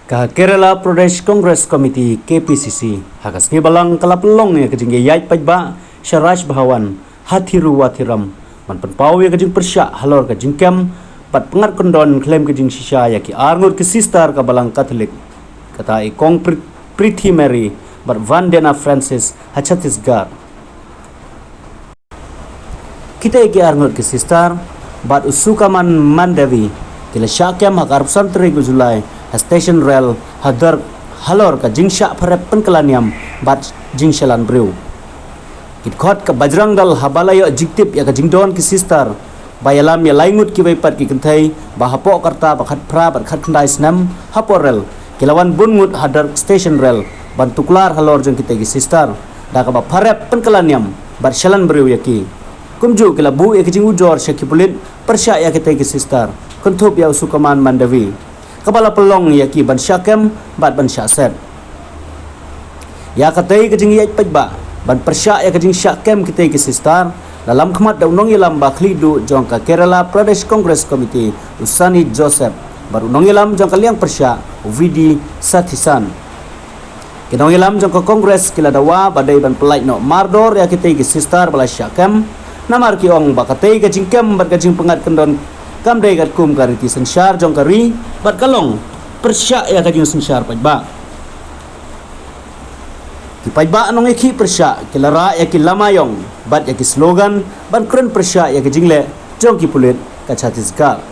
Ka Kerala Pradesh Congress Committee KPCC hakas ni balang kalapelong ya kejing yai pajba Syaraj Bhavan Thiruvathiram man penpau ya kejing Pyrshah halor ka Jingshah pat pengat kondon klaim kejing Jingshah ya ki Arngut ke sister ka balang Katolik kata ikong Pretty Mary but Vandana Francis Hachatisgar kita ki Arngut ke sister bat usukaman mandavi kila syakyam hakar santri ku Julai station rail hadar halor ka Jingshah parep penkelaniam bat Jingshalan brew kit khot ka bajrang dal habalayo jiktip ya ka jingdon ki sister bayalam ya laingut ki wepat ki kentai bahapo karta bakhat pra bat khat khandai snam haporel kilawan bungut hadar station rail bantuklar halor jeng kita ki sister da ka ba parep penkelaniam bat shalan brew ya ki kumju kila bu ya ki jing ujor syakipulit Pyrshah ya kita ki sister kuntup ya usukaman mandavi kepala pelong ya ki ban syakem bat ban syaset ya katai ke jing yai pajba ban Pyrshah ya ke jing syakem kita ki sister dalam khmat da unong ilam bakhli du jong ka Kerala Pradesh Congress Committee Usani Joseph baru unong ilam jong ka liang Pyrshah Vidi Sathisan kinong ilam jong ka Congress kila dawa badai ban pelai no mardor ya kita ki sister bala syakem namar ki ong bakatai ke jing kem bat ka jing pengat kendon kam dai gat kum kariti sensyar jong kari bat kalong Pyrshah ya kajing sensyar pajba ki pajba anong eki Pyrshah kilara ya ki lamayong bat ya ki slogan ban kren Pyrshah ya kajing le jong ki pulit ka Chhattisgarh